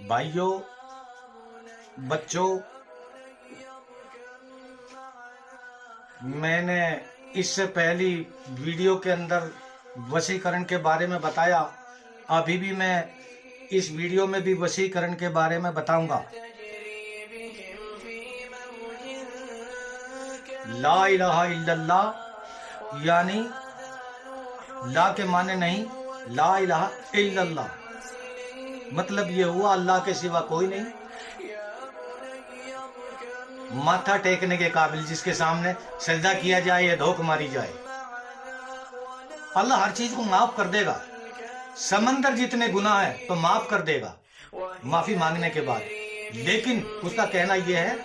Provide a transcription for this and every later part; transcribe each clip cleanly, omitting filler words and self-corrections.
भाइयों, बच्चों, मैंने इससे पहली वीडियो के अंदर वशीकरण के बारे में बताया। अभी भी मैं इस वीडियो में भी वशीकरण के बारे में बताऊंगा। ला इलाहा इल्लल्लाह यानी ला के माने नहीं, ला इलाहा इल्लल्लाह मतलब ये हुआ अल्लाह के सिवा कोई नहीं। माथा टेकने के काबिल, जिसके सामने सजदा किया जाए या धोख मारी जाए, अल्लाह हर चीज को माफ कर देगा। समंदर जितने गुनाह है तो माफ कर देगा माफी मांगने के बाद। लेकिन उसका कहना यह है,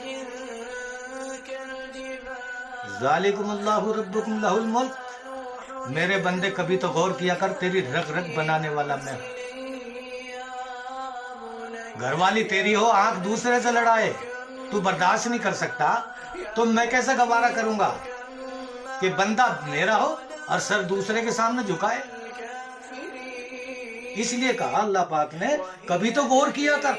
ज़ालिकुमुल्लाहु रब्बुकुम लहुल मुल्क, मेरे बंदे कभी तो गौर किया कर, तेरी रग रग बनाने वाला मैं हूं। घरवाली तेरी हो, आंख दूसरे से लड़ाए, तू बर्दाश्त नहीं कर सकता, तो मैं कैसे गवारा करूंगा कि बंदा मेरा हो और सर दूसरे के सामने झुकाए। इसलिए कहा अल्लाह पाक ने, कभी तो गौर किया कर,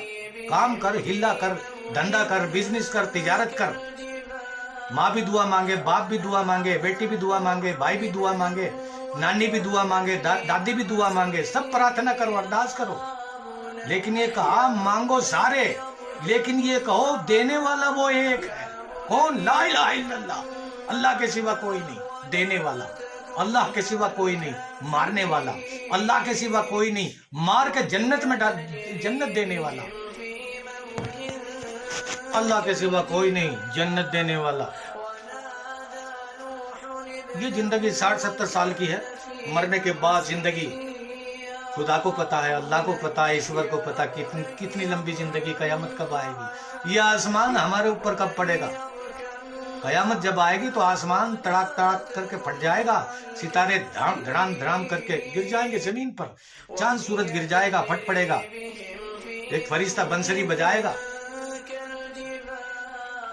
काम कर, हिल्ला कर, धंधा कर, बिजनेस कर, तिजारत कर। माँ भी दुआ मांगे, बाप भी दुआ मांगे, बेटी भी दुआ मांगे, भाई भी दुआ मांगे, नानी भी दुआ मांगे, दादी भी दुआ मांगे, सब प्रार्थना करो, अरदास करो। लेकिन ये कहा मांगो सारे, लेकिन ये कहो देने वाला वो एक है। कौन? ला इलाहा इल्लल्लाह, अल्लाह के सिवा कोई नहीं देने वाला, अल्लाह के सिवा कोई नहीं मारने वाला, अल्लाह के सिवा कोई नहीं मार के जन्नत में जन्नत देने वाला, अल्लाह के सिवा कोई नहीं जन्नत देने वाला। ये जिंदगी 60-70 साल की है, मरने के बाद जिंदगी खुदा को पता है, अल्लाह को पता है, ईश्वर को पता कितनी लंबी जिंदगी, कयामत कब आएगी, यह आसमान हमारे ऊपर कब पड़ेगा। कयामत जब आएगी तो आसमान तड़ाक तड़ाक करके फट जाएगा, सितारे धड़ाम धड़ाम धड़ाम करके गिर जाएंगे जमीन पर, चांद सूरज गिर जाएगा, फट पड़ेगा, एक फरिश्ता बंसरी बजाएगा,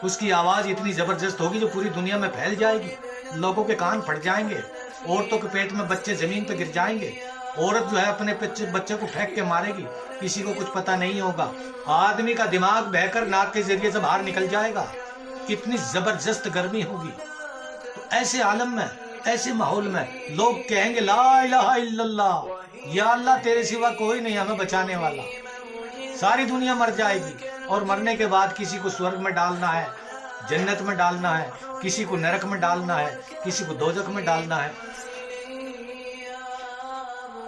उसकी आवाज इतनी जबरदस्त होगी जो पूरी दुनिया में फैल जाएगी, लोगों के कान फट जाएंगे, औरतों के पेट में बच्चे जमीन पर गिर जाएंगे, औरत जो है अपने बच्चे को फेंक के मारेगी, किसी को कुछ पता नहीं होगा, आदमी का दिमाग बहकर नाक के जरिए से बाहर निकल जाएगा, इतनी जबरदस्त गर्मी होगी। तो ऐसे आलम में, ऐसे माहौल में लोग कहेंगे ला इलाहा इल्लल्लाह, या अल्लाह तेरे सिवा कोई नहीं हमें बचाने वाला। सारी दुनिया मर जाएगी और मरने के बाद किसी को स्वर्ग में डालना है, जन्नत में डालना है, किसी को नरक में डालना है, किसी को दोजख में डालना है।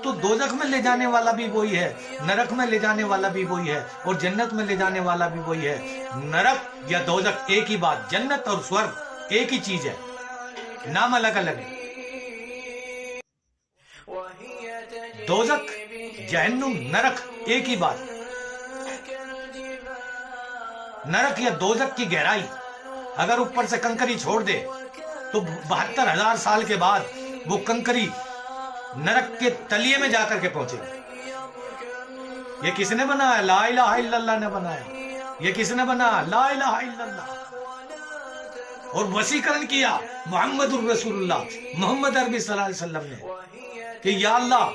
तो दोजख में ले जाने वाला भी वही है, नरक में ले जाने वाला भी वही है, और जन्नत में ले जाने वाला भी वही है। नरक या दोजख एक ही बात, जन्नत और स्वर्ग एक ही चीज है, नाम अलग अलग है। दोजख, जहन्नुम, नरक एक ही बात। नरक या दोजख की गहराई अगर ऊपर से कंकरी छोड़ दे तो 72,000 साल के बाद वो कंकरी नरक के तलिए में जाकर के पहुंचेगी। ये किसने बनाया? ला इलाहा इल्लल्लाह ने बनाया। ये किसने बनाया? ला इलाहा इल्लल्लाह। और वशीकरण किया मोहम्मदुर रसूलुल्लाह, मोहम्मद अरबी सल्लल्लाहु अलैहि वसल्लम ने कि या अल्लाह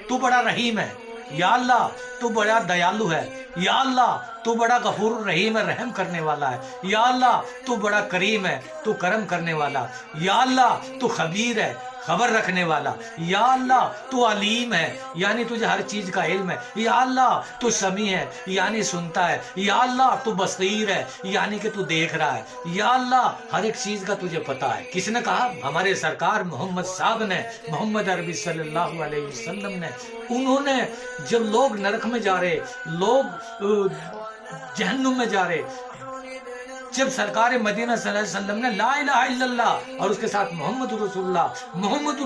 तू बड़ा रहीम है, या अल्लाह तू बड़ा दयालु है, या अल्लाह तू बड़ा गफूर रहीम है, रहम करने वाला है, या अल्लाह तू बड़ा करीम है, तू करम करने वाला, या अल्लाह तू खबीर है, खबर रखने वाला, या अल्लाह तू अलीम है, यानी तुझे हर चीज का इल्म है, या अल्लाह तू समी है, यानी सुनता है, या अल्लाह तू बसीर है, यानी कि तू देख रहा है, या अल्लाह हर एक चीज का तुझे पता है। किसने कहा? हमारे सरकार मोहम्मद साहब ने, मोहम्मद अरबी सल्लल्लाहु अलैहि वसल्लम ने। उन्होंने जब लोग नरक में जा रहे, लोग जहन्नुम में जा रहे, जब सरकार मदीना सल्लल्लाहु अलैहि वसल्लम ने ला इलाहा इल्लल्लाह और उसके साथ मोहम्मद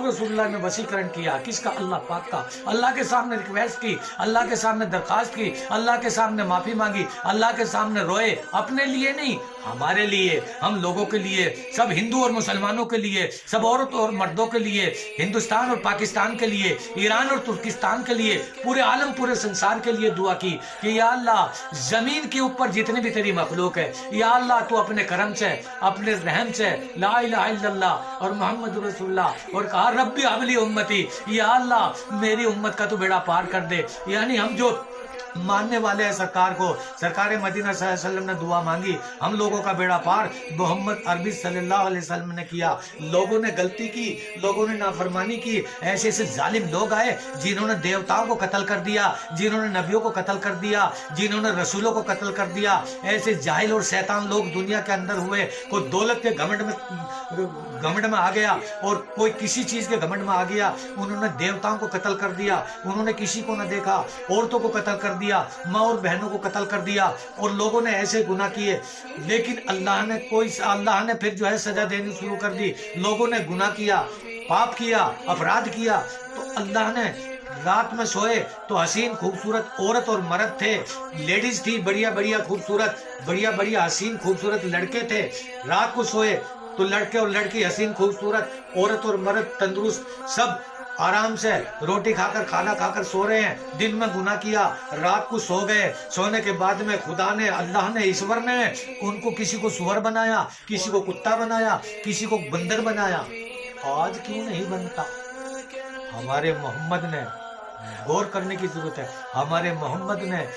रसूलुल्लाह ने वशीकरण किया, किसका? अल्लाह पाक का। अल्लाह के सामने रिक्वेस्ट की, अल्लाह के सामने दरखास्त की, अल्लाह के सामने माफी मांगी, अल्लाह के सामने रोए, अपने लिए नहीं, हमारे लिए, हम लोगों के लिए, सब हिंदू और मुसलमानों के लिए, सब औरतों और मर्दों के लिए, हिंदुस्तान और पाकिस्तान के लिए, ईरान और तुर्किस्तान के लिए, पूरे आलम, पूरे संसार के लिए दुआ की कि या अल्लाह जमीन के ऊपर जितने भी तेरी मखलूक है, या अल्लाह तू अपने करम से, अपने रहम से ला इलाहा इल्लल्लाह और मोहम्मद रसूलुल्लाह, और कहा रब्बी हबली उम्मती, या अल्लाह मेरी उम्मत का तू बेड़ा पार कर दे। यानी हम जो मानने वाले हैं सरकार को। सरकार मदीना सल्लल्लाहु अलैहि वसल्लम ने दुआ मांगी, हम लोगों का बेड़ा पार मोहम्मद अरबी सल्लल्लाहु अलैहि वसल्लम ने किया। लोगों ने गलती की, लोगों ने नाफरमानी की, ऐसे ऐसे जालिम लोग आए जिन्होंने देवताओं को कत्ल कर दिया, जिन्होंने नबियों को कत्ल कर दिया, जिन्होंने रसूलों को कत्ल कर दिया। ऐसे जाहिल और शैतान लोग दुनिया के अंदर हुए। कोई दौलत के घमंड में आ गया और कोई किसी चीज के घमंड में आ गया, उन्होंने देवताओं को कत्ल कर दिया, उन्होंने किसी को न देखा, औरतों को कत्ल कर दिया, माँ और बहनों को कत्ल कर दिया, और लोगों ने ऐसे गुनाह किए। लेकिन अल्लाह ने फिर जो है सजा देनी शुरू कर दी। लोगों ने गुनाह किया, पाप किया, अपराध किया, तो अल्लाह ने रात में सोए तो हसीन खूबसूरत औरत और मर्द थे, लेडीज थी बढ़िया बढ़िया खूबसूरत, बढ़िया बढ़िया हसीन खूबसूरत लड़के थे। रात को सोए तो लड़के और लड़की हसीन खूबसूरत, औरत और मर्द तंदुरुस्त, सब आराम से रोटी खाकर खाना खाकर सो रहे हैं। दिन में गुनाह किया, रात को सो गए। सोने के बाद में खुदा ने, अल्लाह ने, ईश्वर ने उनको किसी को सुअर बनाया, किसी को कुत्ता बनाया, किसी को बंदर बनाया। आज क्यों नहीं बनता? हमारे मोहम्मद ने, गौर करने की जरूरत है, हमारे मोहम्मद ने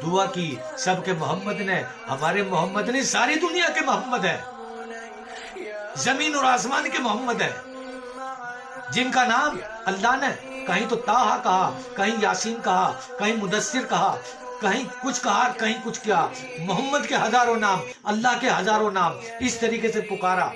दुआ की, सबके मोहम्मद ने, हमारे मोहम्मद ने, सारी दुनिया के मोहम्मद है, जमीन और आसमान के मोहम्मद है, जिनका नाम अल्लाह ने कहीं तो ताहा कहा, कहीं यासीन कहा, कहीं मुदस्सिर कहा, कहीं कुछ कहा, कहीं कुछ किया। मोहम्मद के हजारों नाम, अल्लाह के हजारों नाम, इस तरीके से पुकारा।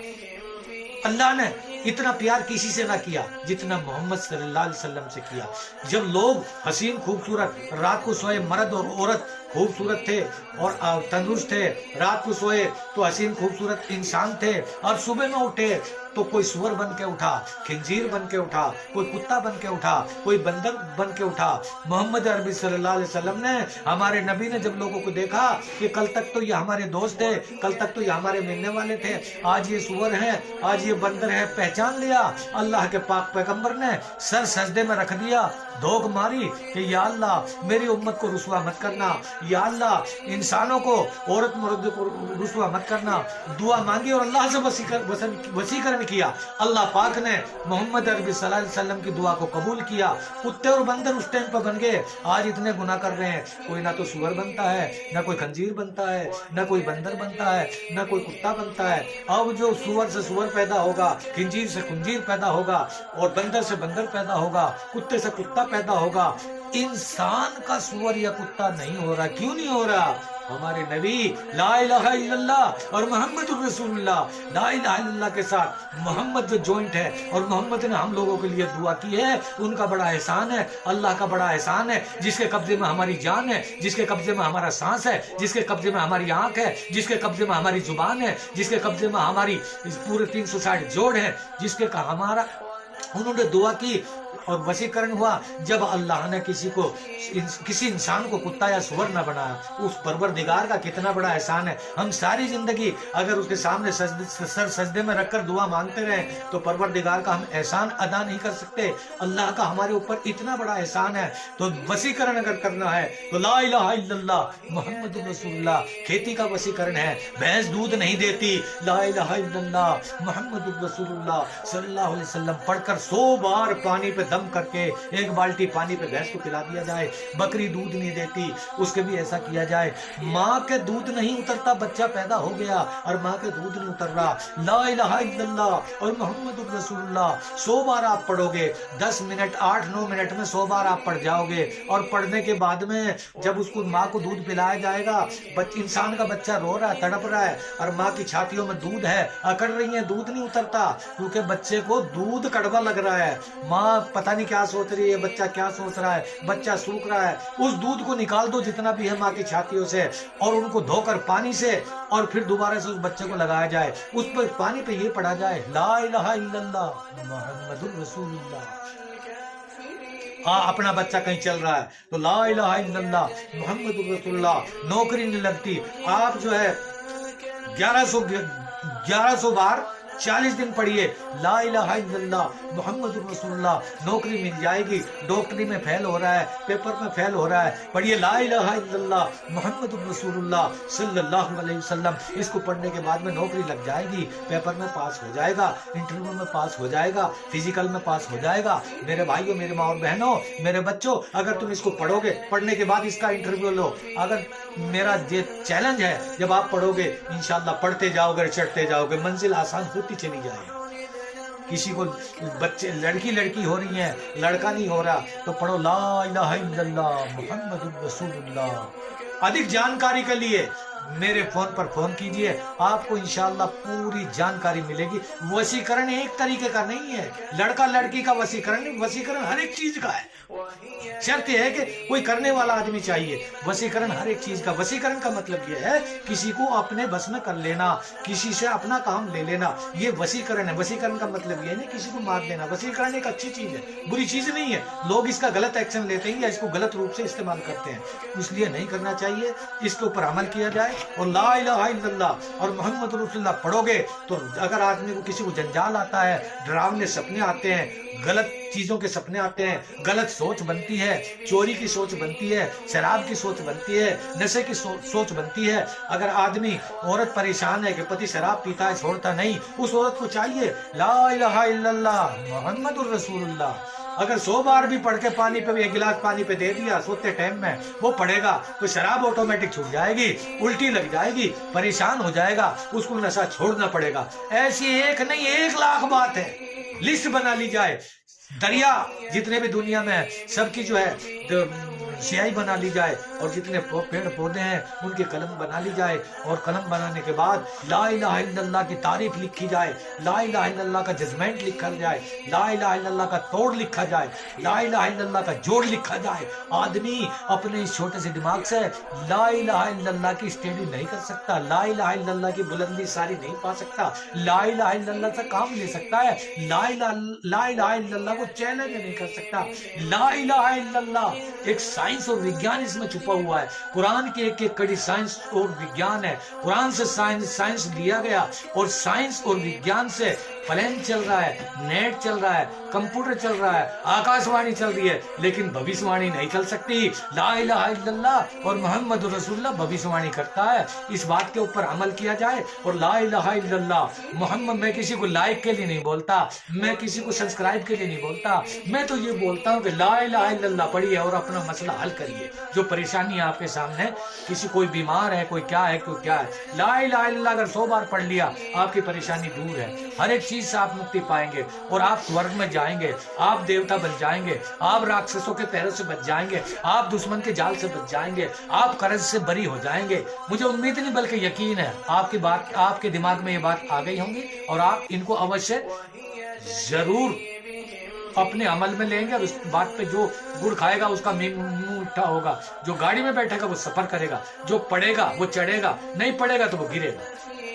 अल्लाह ने इतना प्यार किसी से ना किया जितना मोहम्मद सल्लल्लाहु अलैहि वसल्लम से किया। जब लोग हसीन खूबसूरत, रात को सोए मर्द और औरत खूबसूरत थे और तंदुरुस्त थे, रात को सोए तो हसीन खूबसूरत इंसान थे, और सुबह में उठे तो कोई सुअर बन के उठा, खिंजीर बन के उठा, कोई कुत्ता बन के उठा, कोई बंदर बन के उठा। मोहम्मद अरबी सल्लल्लाहु अलैहि वसल्लम ने, हमारे नबी ने जब लोगों को देखा कि कल तक तो ये हमारे दोस्त थे, कल तक तो ये हमारे मिलने वाले थे, आज ये सुअर है, आज ये बंदर है, पहचान लिया। अल्लाह के पाक पैगंबर ने सर सजदे में रख दिया, धोख मारी कि या अल्लाह मेरी उम्मत को रुसवा मत करना, या अल्लाह इंसानों को, औरत मर्द को रुसवा मत करना। दुआ मांगी और अल्लाह से वसीकरण किया। अल्लाह पाक ने मोहम्मद अरबी सल्लल्लाहु अलैहि वसल्लम की दुआ को कबूल किया। कुत्ते और बंदर उस टाइम पर बन गए, आज इतने गुनाह कर रहे हैं, कोई ना तो सुअर बनता है, ना कोई खंजीर बनता है, ना कोई बंदर बनता है, ना कोई कुत्ता बनता है। अब जो सुअर से सुअर पैदा होगा, खंजीर से खंजीर पैदा होगा, और बंदर से बंदर पैदा होगा, कुत्ते से कुत्ता पैदा होगा। इंसान का सुअर या कुत्ता नहीं हो रहा। क्यों नहीं हो रहा? हमारे नबी ला इलाहा इल्लल्लाह और मोहम्मद रसूलुल्लाह, ला इलाहा इल्लल्लाह के साथ मोहम्मद जो जॉइंट है, और मोहम्मद ने हम लोगों के लिए दुआ की है, उनका बड़ा एहसान है, अल्लाह का बड़ा एहसान है, जिसके कब्जे में हमारी जान है, जिसके कब्जे में हमारा सांस है, जिसके कब्जे में हमारी आंख है, जिसके कब्जे में हमारी जुबान है, जिसके कब्जे में हमारी पूरे 360 जोड़ है, जिसके का हमारा, उन्होंने दुआ की और वशीकरण हुआ। जब अल्लाह ने किसी इंसान को कुत्ता या सुअर न बनाया, उस परवरदिगार का कितना बड़ा एहसान है। हम सारी जिंदगी अगर उसके सामने सर सजदे में रखकर दुआ मांगते रहे तो परवरदिगार का हम एहसान अदा नहीं कर सकते। अल्लाह का हमारे ऊपर इतना बड़ा एहसान है। तो वशीकरण अगर करना है तो ला इलाहा इल्लल्लाह मुहम्मदुर रसूलुल्लाह, खेती का वशीकरण है। भैंस दूध नहीं देती, ला इलाहा इल्लल्लाह मुहम्मदुर रसूलुल्लाह सल्लल्लाहु अलैहि वसल्लम पढ़कर 100 बार पानी पे दम करके 1 बाल्टी पानी पे भैंस को पिला दिया जाए। बकरी दूध नहीं देती, उसके भी ऐसा किया जाए। माँ के दूध नहीं उतरता, बच्चा पैदा हो गया और माँ के दूध नहीं उतर रहा, ला इलाहा इल्लल्लाह और मोहम्मदुर रसूलुल्लाह 100 बार आप पढ़ोगे, 10 मिनट 8-9 मिनट में 100 बार आप पढ़ जाओगे। और पढ़ने के बाद में जब उसको माँ को दूध पिलाया जाएगा, इंसान का बच्चा रो रहा है, तड़प रहा है और माँ की छातियों में दूध है, अकड़ रही है, दूध नहीं उतरता क्योंकि बच्चे को दूध कड़वा लग रहा है। माँ पता नहीं क्या सोच रही है, बच्चा क्या सोच रहा है, बच्चा सूख रहा है। उस दूध को निकाल दो जितना भी है माँ की छातियों से, और उनको धोकर पानी से और फिर दोबारा से उस बच्चे को लगाया जाए। उस पर पानी पे ये पढ़ा जाए ला इलाहा इल्लल्लाह मुहम्मदुर रसूलुल्लाह। अपना बच्चा कहीं चल रहा है तो ला इलाहा इल्लल्लाह मुहम्मदुर रसूलुल्लाह। नौकरी नहीं लगती, आप जो है 1100 बार 40 दिन पढ़िए ला इलाहा इल्लल्लाह मुहम्मद रसूलुल्लाह, नौकरी मिल जाएगी। डॉक्टरी में फेल हो रहा है, पेपर में फेल हो रहा है, पढ़िए ला इलाहा इल्लल्लाह मुहम्मद रसूलुल्लाह सल्लल्लाहु अलैहि वसल्लम। इसको पढ़ने के बाद में नौकरी लग जाएगी, पेपर में पास हो जाएगा, इंटरव्यू में पास हो जाएगा, फिजिकल में पास हो जाएगा। मेरे भाइयों, मेरे माँ और बहनों, मेरे बच्चों, अगर तुम इसको पढ़ोगे, पढ़ने के बाद इसका इंटरव्यू लो। अगर मेरा ये चैलेंज है, जब आप पढ़ोगे इंशाल्लाह पढ़ते जाओगे, चढ़ते जाओगे, मंजिल आसान होती चली जाएगी। किसी को बच्चे लड़की हो रही है, लड़का नहीं हो रहा, तो पढ़ो ला इलाहा इल्लल्लाह मुहम्मदुर रसूलुल्लाह। अधिक जानकारी के लिए मेरे फोन पर फोन कीजिए, आपको इंशाल्लाह पूरी जानकारी मिलेगी। वशीकरण एक तरीके का नहीं है, लड़का लड़की का वशीकरण नहीं, वशीकरण हर एक चीज का है। शर्त यह है कि कोई करने वाला आदमी चाहिए। वशीकरण हर एक चीज का, वशीकरण का मतलब यह है किसी को अपने बस में कर लेना, किसी से अपना काम ले लेना, ये वशीकरण है। वशीकरण का मतलब यह नहीं किसी को मार देना। वशीकरण एक अच्छी चीज है, बुरी चीज नहीं है। लोग इसका गलत एक्शन लेते हैं या इसको गलत रूप से इस्तेमाल करते हैं, इसलिए नहीं करना चाहिए। इसके ऊपर अमल किया जाए और ला इलाहा इल्लल्लाह और मोहम्मद रसूलुल्लाह पढ़ोगे तो अगर आदमी को किसी को जंजाल आता है, डरावने सपने आते हैं, गलत चीजों के सपने आते हैं, गलत सोच बनती है, चोरी की सोच बनती है, शराब की सोच बनती है, नशे की सोच बनती है। अगर आदमी, औरत परेशान है कि पति शराब पीता है, छोड़ता नहीं, उस औरत को चाहिए ला इलाहा इल्लल्लाह मुहम्मदुर रसूलुल्लाह। अगर 100 बार भी पढ़ के पानी पे, एक गिलास पानी पे दे दिया सोते टाइम में, वो पढ़ेगा तो शराब ऑटोमेटिक छूट जाएगी, उल्टी लग जाएगी, परेशान हो जाएगा, उसको नशा छोड़ना पड़ेगा। ऐसी एक नहीं 1 लाख बात है, लिस्ट बना ली जाए। दरिया जितने भी दुनिया में है सबकी जो है स्याही बना ली जाए, और जितने पेड़ पौधे हैं उनके कलम बना ली जाए, और कलम बनाने के बाद ला इलाहा इल्लल्लाह की तारीफ लिखी जाए, ला इलाहा इल्लल्लाह का जजमेंट लिखा जाए, ला इलाहा इल्लल्लाह का तोड़ लिखा जाए, ला इलाहा इल्लल्लाह का जोड़ लिखा जाए। आदमी अपने इस छोटे से दिमाग से ला इलाहा इल्लल्लाह की स्टडी नहीं कर सकता, ला इलाहा इल्लल्लाह की बुलंदी सारी नहीं पा सकता, ला इलाहा इल्लल्लाह से काम ले सकता है, ला इलाहा इल्लल्लाह को चैलेंज नहीं कर सकता। ला इलाहा इल्लल्लाह एक साइंस और विज्ञान इसमें छुपा हुआ है। कुरान की एक एक कड़ी साइंस और विज्ञान है। कुरान से साइंस लिया गया, और साइंस और विज्ञान से प्लेन चल रहा है, नेट चल रहा है, कंप्यूटर चल रहा है, आकाशवाणी चल रही है, लेकिन भविष्यवाणी नहीं चल सकती। ला इलाहा इल्लल्लाह और मोहम्मद रसूलुल्लाह भविष्यवाणी करता है। इस बात के ऊपर अमल किया जाए। और ला इलाहा इल्लल्लाह मोहम्मद, मैं किसी को लाइक के लिए नहीं बोलता, मैं किसी को सब्सक्राइब के लिए नहीं बोलता, मैं तो ये बोलता हूँ कि ला इलाहा इल्लल्लाह पढ़िए और अपना मसला हल करिए। जो परेशानी आपके सामने, किसी कोई बीमार है, कोई क्या है, कोई क्या है, ला इलाहा इल्लल्लाह अगर 100 बार पढ़ लिया आपकी परेशानी दूर है। हर एक चीज से आप मुक्ति पाएंगे और आप स्वर्ग में जाएंगे, आप देवता बन जाएंगे, आप राक्षसों के पैरों से बच जाएंगे, आप दुश्मन के जाल से बच जाएंगे, आप कर्ज से बरी हो जाएंगे। मुझे उम्मीद नहीं बल्कि यकीन है आपकी बात, आपके दिमाग में ये बात आ गई होंगी और आप इनको अवश्य जरूर अपने अमल में लेंगे। और उस बात पे जो गुड़ खाएगा उसका मुंह उठा होगा, जो गाड़ी में बैठेगा वो सफर करेगा, जो पढ़ेगा वो चढ़ेगा, नहीं पढ़ेगा तो वो गिरेगा।